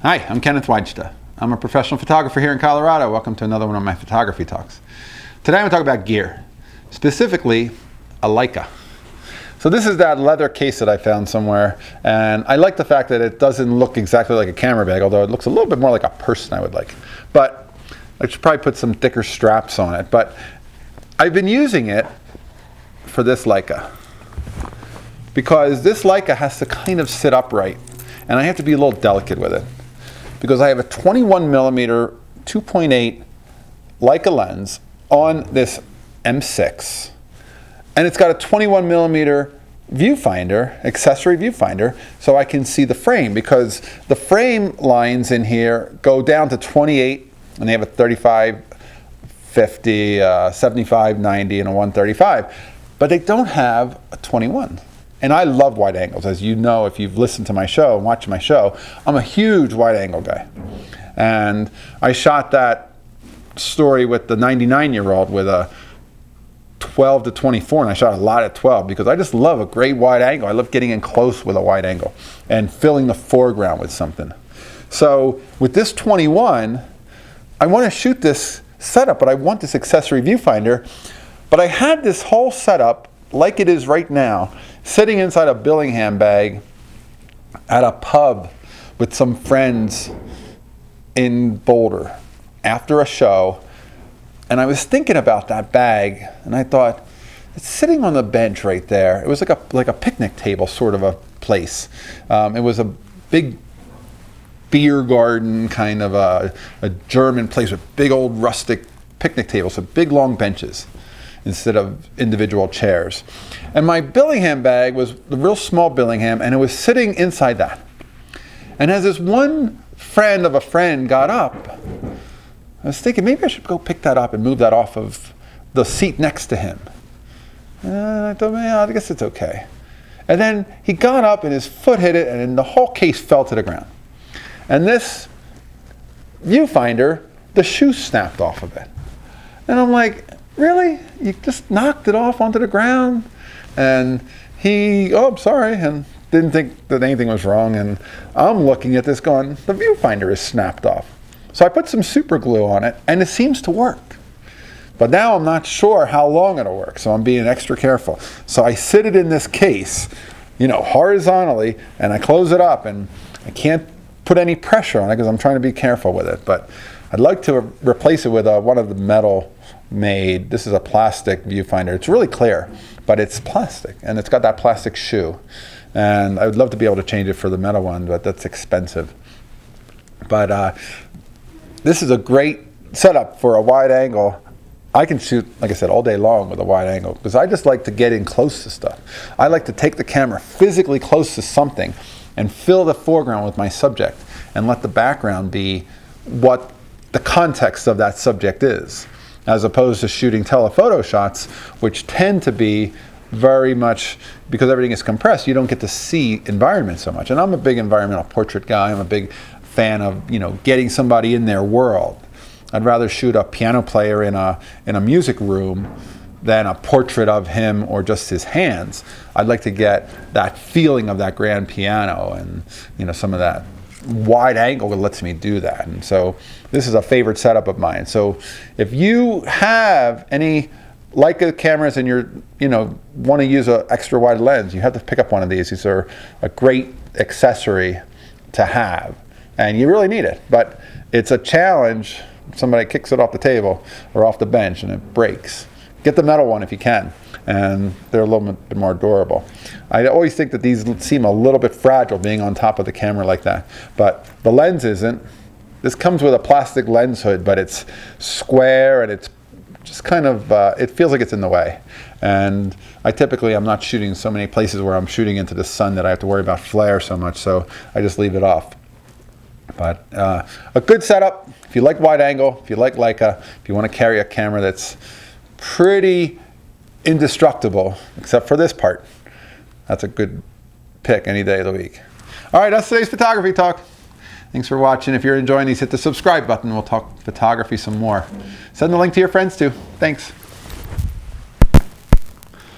Hi, I'm Kenneth WAJDA. I'm a professional photographer here in Colorado. Welcome to another one of my photography talks. Today I'm going to talk about gear, specifically a Leica. So this is that leather case that I found somewhere, and I like the fact that it doesn't look exactly like a camera bag, although it looks a little bit more like a person I would like. But I should probably put some thicker straps on it. But I've been using it for this Leica, because this Leica has to kind of sit upright, and I have to be a little delicate with it, because I have a 21mm 2.8 Leica lens on this M6, and it's got a 21mm viewfinder, accessory viewfinder, so I can see the frame, because the frame lines in here go down to 28, and they have a 35, 50, 75, 90, and a 135, but they don't have a 21. And I love wide angles, as you know if you've listened to my show and watched my show. I'm a huge wide angle guy. And I shot that story with the 99-year-old with a 12 to 24, and I shot a lot at 12 because I just love a great wide angle. I love getting in close with a wide angle and filling the foreground with something. So with this 21, I want to shoot this setup, but I want this accessory viewfinder. But I had this whole setup, like it is right now, sitting inside a Billingham bag at a pub with some friends in Boulder after a show. And I was thinking about that bag, and I thought, it's sitting on the bench right there. It was like a picnic table sort of a place. It was a big beer garden, kind of a German place with big old rustic picnic tables, so big long benches instead of individual chairs. And my Billingham bag was the real small Billingham, and it was sitting inside that. And as this one friend of a friend got up, I was thinking maybe I should go pick that up and move that off of the seat next to him. And I thought, yeah, I guess it's okay. And then he got up and his foot hit it, and then the whole case fell to the ground. And this viewfinder, the shoe snapped off of it. And I'm like, really? You just knocked it off onto the ground? And he, oh, I'm sorry, and didn't think that anything was wrong. And I'm looking at this going, the viewfinder is snapped off. So I put some super glue on it, and it seems to work. But now I'm not sure how long it'll work, so I'm being extra careful. So I sit it in this case, horizontally, and I close it up, and I can't put any pressure on it because I'm trying to be careful with it. But I'd like to replace it with one of the metal made. This is a plastic viewfinder. It's really clear, but it's plastic, and it's got that plastic shoe. And I would love to be able to change it for the metal one, but that's expensive. But this is a great setup for a wide angle. I can shoot, like I said, all day long with a wide angle because I just like to get in close to stuff. I like to take the camera physically close to something and fill the foreground with my subject and let the background be what the context of that subject is, as opposed to shooting telephoto shots, which tend to be very much, because everything is compressed, you don't get to see environment so much. And I'm a big environmental portrait guy. I'm a big fan of getting somebody in their world. I'd rather shoot a piano player in a music room than a portrait of him or just his hands. I'd like to get that feeling of that grand piano and some of that wide angle that lets me do that. And so this is a favorite setup of mine. So if you have any Leica cameras and you're want to use an extra wide lens, you have to pick up one of these. These are a great accessory to have, and you really need it. But it's a challenge. Somebody kicks it off the table or off the bench and it breaks. Get the metal one if you can, and they're a little bit more durable. I always think that these seem a little bit fragile being on top of the camera like that, but the lens isn't. This comes with a plastic lens hood, but it's square and it's just kind of, it feels like it's in the way. And I'm not shooting so many places where I'm shooting into the sun that I have to worry about flare so much, so I just leave it off. But a good setup, if you like wide angle, if you like Leica, if you want to carry a camera that's pretty indestructible, except for this part, that's a good pick any day of the week. All right, that's today's photography talk. Thanks for watching. If you're enjoying these, hit the subscribe button. We'll talk photography some more. Send the link to your friends too. Thanks.